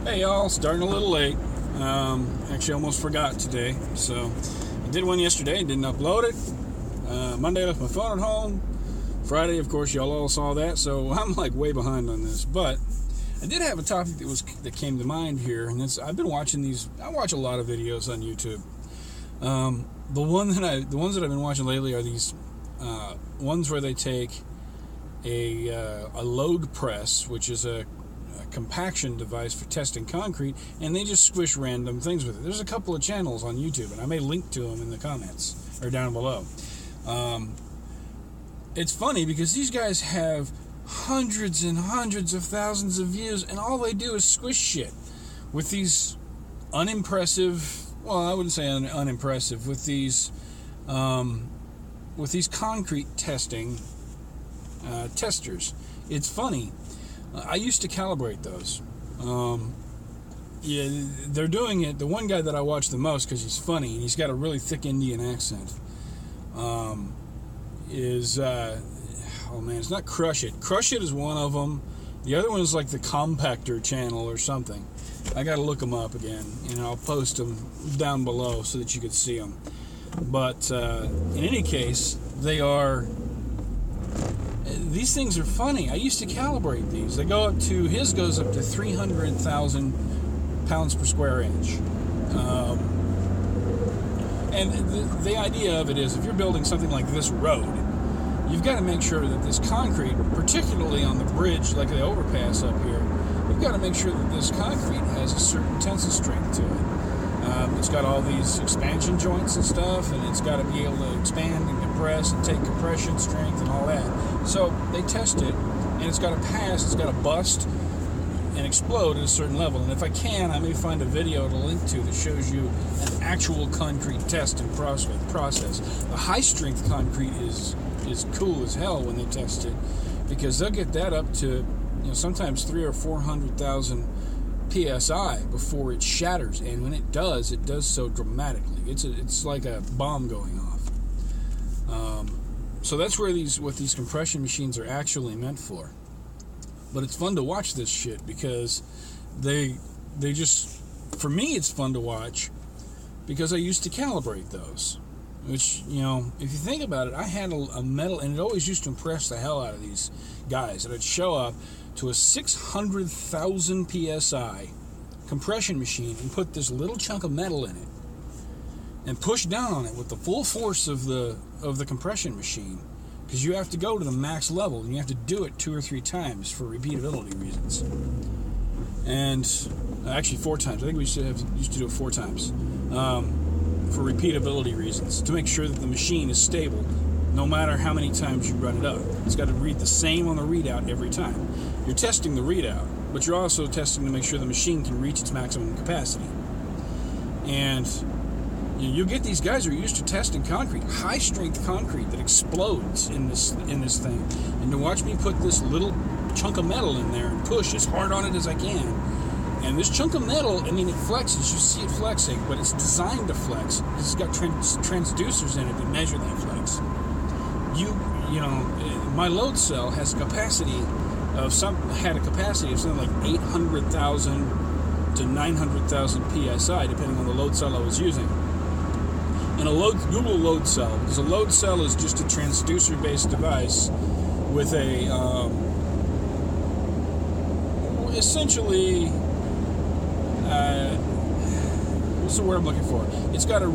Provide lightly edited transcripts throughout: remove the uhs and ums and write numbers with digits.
Hey y'all, starting a little late. Actually almost forgot today. So I did one yesterday, didn't upload it. Monday I left my phone at home. Friday, of course, y'all all saw that, so I'm like way behind on this. But I did have a topic that came to mind here, and I've been watching these. I watch a lot of videos on YouTube. The ones that I've been watching lately are these ones where they take a load press, which is a compaction device for testing concrete, and they just squish random things with it. There's a couple of channels on YouTube, and I may link to them in the comments or down below. It's funny because these guys have hundreds and hundreds of thousands of views, and all they do is squish shit with these unimpressive, well, I wouldn't say unimpressive, with these concrete testing testers. It's funny. I used to calibrate those. Yeah, they're doing it. The one guy that I watch the most, because he's funny and he's got a really thick Indian accent, is it's not Crush It. Crush It is one of them. The other one is like the Compactor channel or something. I got to look them up again, and I'll post them down below so that you can see them. But in any case, these things are funny. I used to calibrate these. His goes up to 300,000 pounds per square inch. And the idea of it is, if you're building something like this road, you've got to make sure that this concrete, particularly on the bridge, like the overpass up here, you've got to make sure that this concrete has a certain tensile strength to it. It's got all these expansion joints and stuff, and it's got to be able to expand and compress and take compression strength and all that. So they test it, and it's got to pass, it's got to bust and explode at a certain level. And if I can, I may find a video to link to that shows you an actual concrete test and process. The high-strength concrete is cool as hell when they test it, because they'll get that up to, sometimes 300,000 or 400,000 PSI before it shatters, and when it does so dramatically. It's like a bomb going off. So that's what these compression machines are actually meant for. But it's fun to watch this shit because they just, for me, it's fun to watch because I used to calibrate those. Which, if you think about it, I had a metal, and it always used to impress the hell out of these guys, that I'd show up to a 600,000 PSI compression machine and put this little chunk of metal in it and push down on it with the full force of the compression machine, because you have to go to the max level, and you have to do it 2 or 3 times for repeatability reasons. And actually 4 times. I think we used to do it 4 times. For repeatability reasons, to make sure that the machine is stable no matter how many times you run it up. It's got to read the same on the readout every time. You're testing the readout, but you're also testing to make sure the machine can reach its maximum capacity. And you get these guys who are used to testing concrete, high strength concrete that explodes in this thing, and to watch me put this little chunk of metal in there and push as hard on it as I can. And this chunk of metal, it flexes. You see it flexing, but it's designed to flex. It's got transducers in it that measure that flex. My load cell has a capacity of something like 800,000 to 900,000 PSI, depending on the load cell I was using. And Google load cell, because a load cell is just a transducer-based device with a essentially. What's the word I'm looking for? It's got a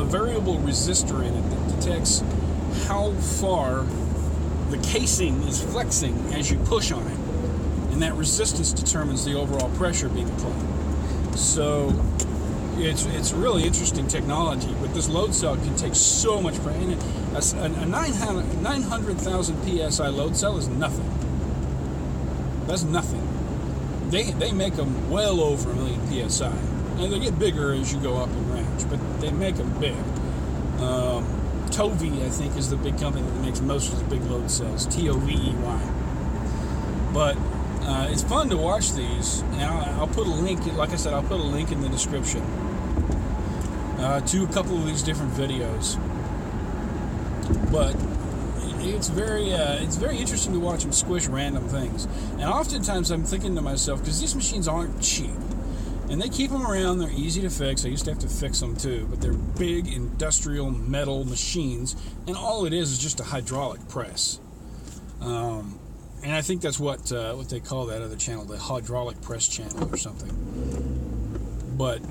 variable resistor in it that detects how far the casing is flexing as you push on it, and that resistance determines the overall pressure being applied. So it's really interesting technology, but this load cell can take so much pressure. A 900,000 PSI load cell is nothing. That's nothing. They make them well over 1 million PSI. And they get bigger as you go up in range, but they make them big. Tovey, I think, is the big company that makes most of the big load cells. Tovey. But it's fun to watch these. And I'll put a link, like I said, I'll put a link in the description to a couple of these different videos. But it's very interesting to watch them squish random things. And oftentimes I'm thinking to myself, because these machines aren't cheap, and they keep them around. They're easy to fix. I used to have to fix them too, but they're big industrial metal machines, and all it is just a hydraulic press. And I think that's what they call that other channel, the hydraulic press channel or something. But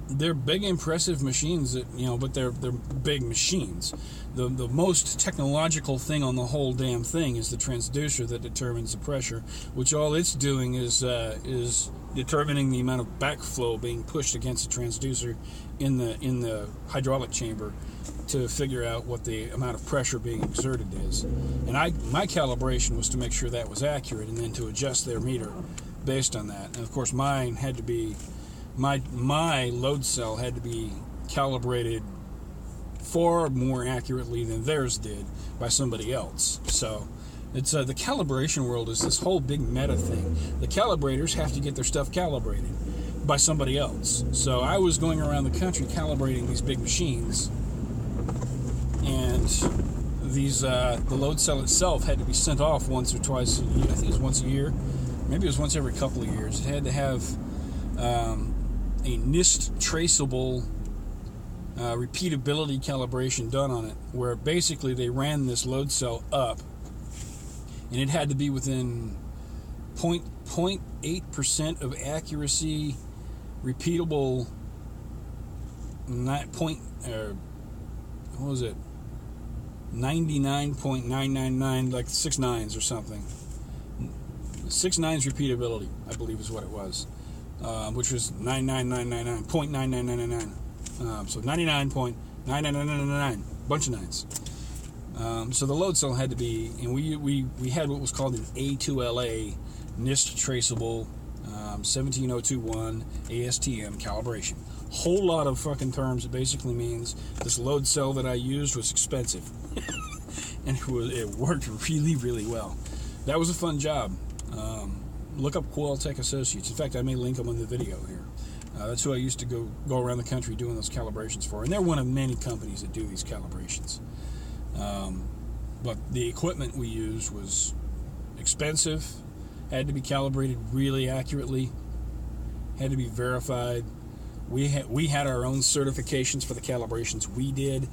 they're big, impressive machines that, but they're big machines. The most technological thing on the whole damn thing is the transducer that determines the pressure, which all it's doing is determining the amount of backflow being pushed against the transducer in the hydraulic chamber to figure out what the amount of pressure being exerted is. And my calibration was to make sure that was accurate, and then to adjust their meter based on that. And of course, mine had to be my load cell had to be calibrated far more accurately than theirs did by somebody else. So it's the calibration world is this whole big meta thing. The calibrators have to get their stuff calibrated by somebody else. So I was going around the country calibrating these big machines, and these the load cell itself had to be sent off once or twice a year. I think it was once a year, maybe it was once every couple of years. It had to have a NIST traceable repeatability calibration done on it, where basically they ran this load cell up, and it had to be within 0.8% of accuracy, repeatable, what was it, 99.999, like 6 nines or something. 6 nines repeatability, I believe is what it was. Which was 99999, 0.99999. So 99.99999, bunch of nines. So the load cell had to be, and we had what was called an A2LA NIST traceable 17021 ASTM calibration. Whole lot of fucking terms. It basically means this load cell that I used was expensive, and it worked really, really well. That was a fun job. Look up Qualtech Associates. In fact, I may link them in the video here. That's who I used to go around the country doing those calibrations for. And they're one of many companies that do these calibrations. But the equipment we used was expensive, had to be calibrated really accurately, had to be verified. We had our own certifications for the calibrations we did.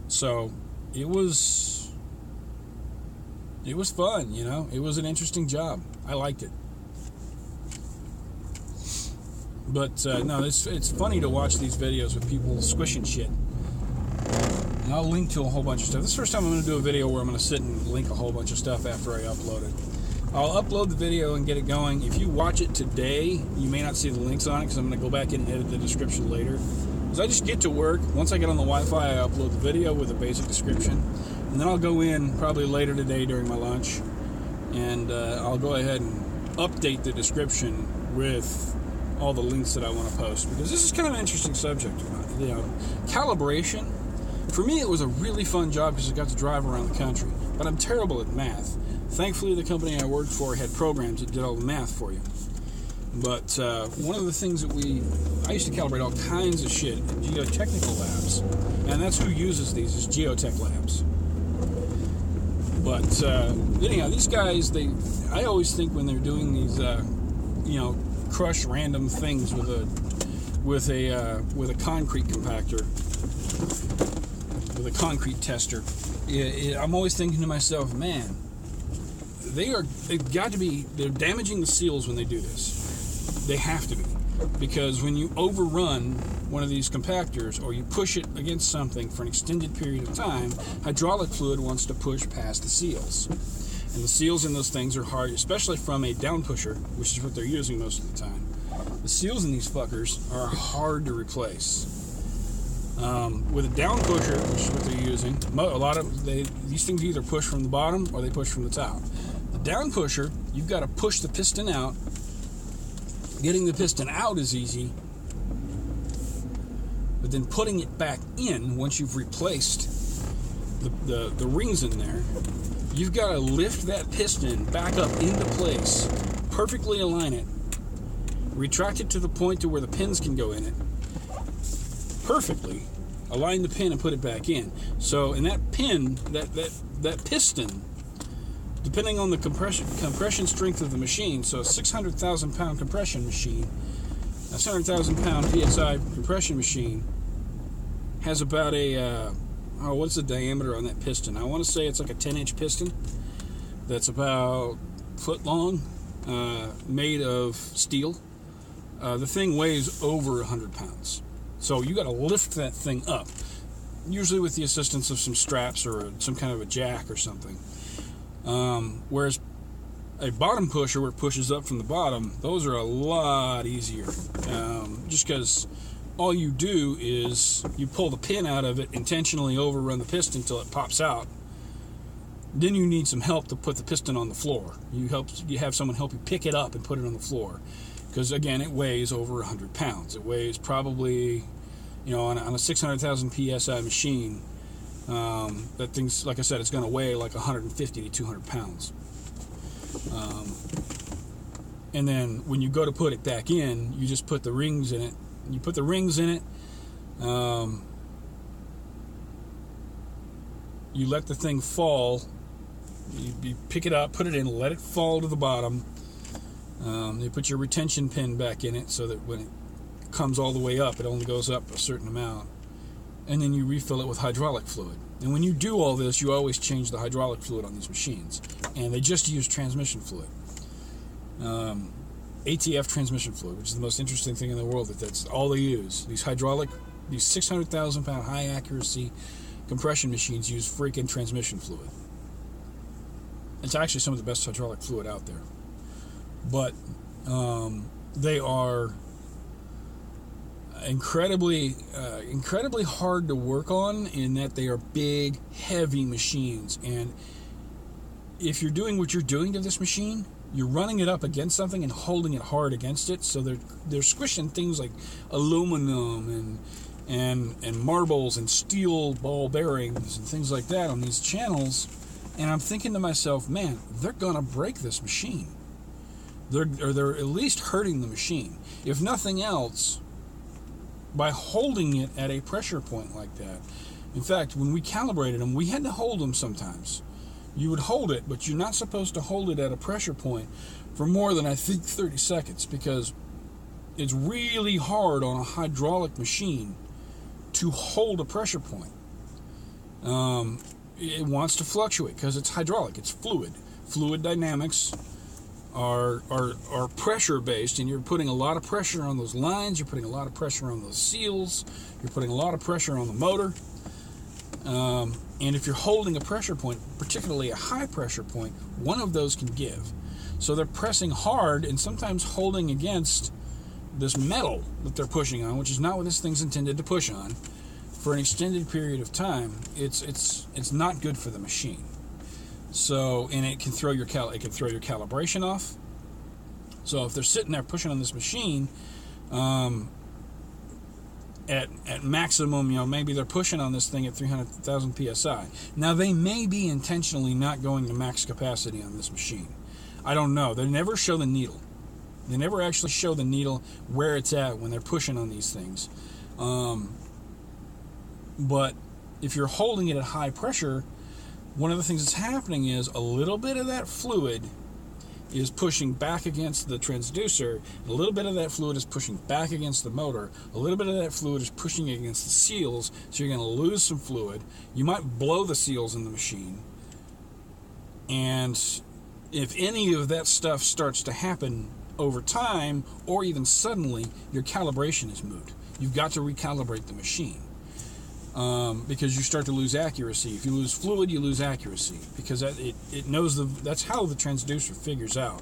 So it was fun, It was an interesting job. I liked it. But no, it's funny to watch these videos with people squishing shit. And I'll link to a whole bunch of stuff. This is the first time I'm going to do a video where I'm going to sit and link a whole bunch of stuff after I upload it. I'll upload the video and get it going. If you watch it today, you may not see the links on it because I'm going to go back in and edit the description later. Because I just get to work. Once I get on the Wi-Fi, I upload the video with a basic description. And then I'll go in probably later today during my lunch, and I'll go ahead and update the description with all the links that I want to post, because this is kind of an interesting subject. Calibration, for me it was a really fun job because I got to drive around the country, but I'm terrible at math. Thankfully the company I worked for had programs that did all the math for you. But one of the things that I used to calibrate all kinds of shit at geotechnical labs, and that's who uses these, is Geotech Labs. But anyhow, these guys, I always think when they're doing these, crush random things with a concrete compactor, with a concrete tester, I'm always thinking to myself, man, they're damaging the seals when they do this. They have to be, because when you overrun one of these compactors, or you push it against something for an extended period of time, hydraulic fluid wants to push past the seals. And the seals in those things are hard, especially from a down pusher, which is what they're using most of the time. The seals in these fuckers are hard to replace. With a down pusher, which is what they're using, these things either push from the bottom or they push from the top. The down pusher, you've got to push the piston out. Getting the piston out is easy, but then putting it back in once you've replaced the rings in there, you've got to lift that piston back up into place, perfectly align it, retract it to the point to where the pins can go in it perfectly, align the pin and put it back in. So, and that pin, that piston, depending on the compression strength of the machine, so a 600,000 pound compression machine, a 600,000 pound PSI compression machine has about a, what's the diameter on that piston? I want to say it's like a 10-inch piston that's about a foot long, made of steel. The thing weighs over 100 pounds. So you got to lift that thing up, usually with the assistance of some straps or some kind of a jack or something. Whereas a bottom pusher, where it pushes up from the bottom, those are a lot easier. Just because all you do is you pull the pin out of it, intentionally overrun the piston until it pops out. Then you need some help to put the piston on the floor. You have someone help you pick it up and put it on the floor. Because again, it weighs over 100 pounds. It weighs probably, on a 600,000 PSI machine, that thing's, like I said, it's going to weigh like 150 to 200 pounds. And then when you go to put it back in, you just put the rings in it. You put the rings in it. You let the thing fall. You pick it up, put it in, let it fall to the bottom. You put your retention pin back in it so that when it comes all the way up, it only goes up a certain amount. And then you refill it with hydraulic fluid. And when you do all this, you always change the hydraulic fluid on these machines. And they just use transmission fluid. ATF transmission fluid, which is the most interesting thing in the world, that's all they use. These 600,000 pound high accuracy compression machines use freaking transmission fluid. It's actually some of the best hydraulic fluid out there. But they are incredibly hard to work on, in that they are big, heavy machines. And if you're doing what you're doing to this machine, you're running it up against something and holding it hard against it. So they're squishing things like aluminum and marbles and steel ball bearings and things like that on these channels. And I'm thinking to myself, man, they're gonna break this machine. They're at least hurting the machine. If nothing else, by holding it at a pressure point like that. In fact, when we calibrated them, we had to hold them sometimes. You would hold it, but you're not supposed to hold it at a pressure point for more than, I think, 30 seconds, because it's really hard on a hydraulic machine to hold a pressure point. It wants to fluctuate because it's hydraulic, it's fluid. Fluid dynamics are pressure based, and you're putting a lot of pressure on those lines, you're putting a lot of pressure on those seals, you're putting a lot of pressure on the motor. And if you're holding a pressure point, particularly a high pressure point, one of those can give. So they're pressing hard and sometimes holding against this metal that they're pushing on, which is not what this thing's intended to push on, for an extended period of time. It's not good for the machine. So, and it can throw your calibration off. So if they're sitting there pushing on this machine, at maximum, maybe they're pushing on this thing at 300,000 PSI. Now, they may be intentionally not going to max capacity on this machine. I don't know. They never show the needle. They never actually show the needle where it's at when they're pushing on these things. But if you're holding it at high pressure, one of the things that's happening is a little bit of that fluid is pushing back against the transducer, a little bit of that fluid is pushing back against the motor, a little bit of that fluid is pushing against the seals, so you're going to lose some fluid. You might blow the seals in the machine, and if any of that stuff starts to happen over time, or even suddenly, your calibration is moot. You've got to recalibrate the machine. Because you start to lose accuracy. If you lose fluid, you lose accuracy, because it knows that's how the transducer figures out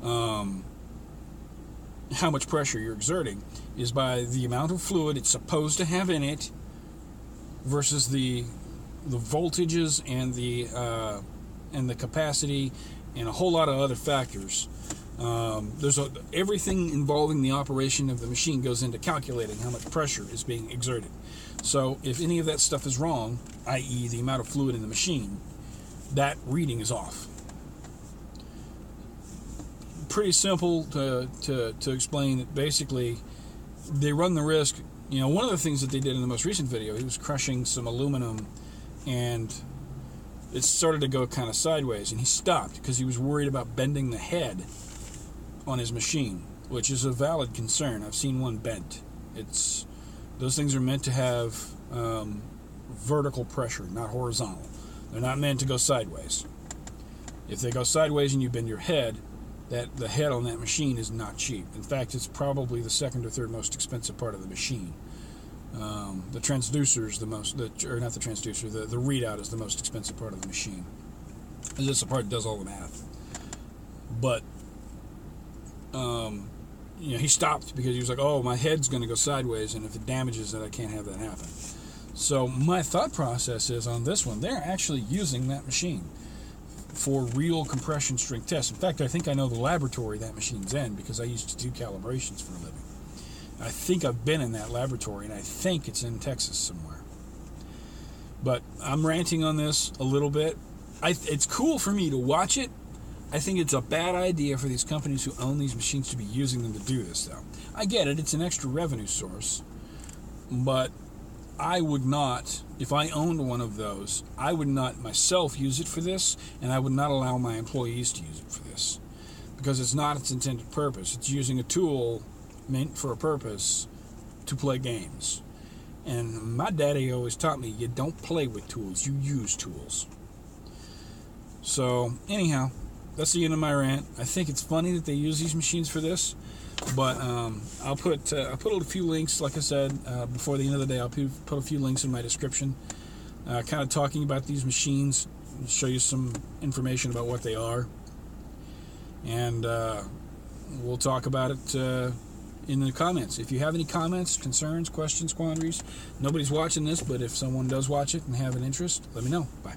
how much pressure you're exerting, is by the amount of fluid it's supposed to have in it versus the voltages and the capacity and a whole lot of other factors. Everything involving the operation of the machine goes into calculating how much pressure is being exerted. So if any of that stuff is wrong, i.e. the amount of fluid in the machine, that reading is off. pretty simple to explain. Basically, they run the risk. You know, one of the things that they did in the most recent video, he was crushing some aluminum, and it started to go kind of sideways, and he stopped because he was worried about bending the head on his machine, which is a valid concern. I've seen one bent. Those things are meant to have vertical pressure, not horizontal. They're not meant to go sideways. If they go sideways and you bend your head, the head on that machine is not cheap. In fact, it's probably the second or third most expensive part of the machine. The transducer is the readout is the most expensive part of the machine. This is the part that does all the math. But he stopped because he was like, "Oh, my head's going to go sideways, and if it damages it, I can't have that happen." So my thought process is on this one, they're actually using that machine for real compression strength tests. In fact, I think I know the laboratory that machine's in because I used to do calibrations for a living. I think I've been in that laboratory, and I think it's in Texas somewhere. But I'm ranting on this a little bit. It's cool for me to watch it. I think it's a bad idea for these companies who own these machines to be using them to do this, though. I get it. It's an extra revenue source. But I would not, if I owned one of those, I would not myself use it for this, and I would not allow my employees to use it for this. Because it's not its intended purpose. It's using a tool meant for a purpose to play games. And my daddy always taught me, you don't play with tools, you use tools. So, anyhow, that's the end of my rant. I think it's funny that they use these machines for this, but I'll put a few links, like I said, before the end of the day. I'll put a few links in my description, kind of talking about these machines, show you some information about what they are, and we'll talk about it in the comments. If you have any comments, concerns, questions, quandaries, nobody's watching this, but if someone does watch it and have an interest, let me know. Bye.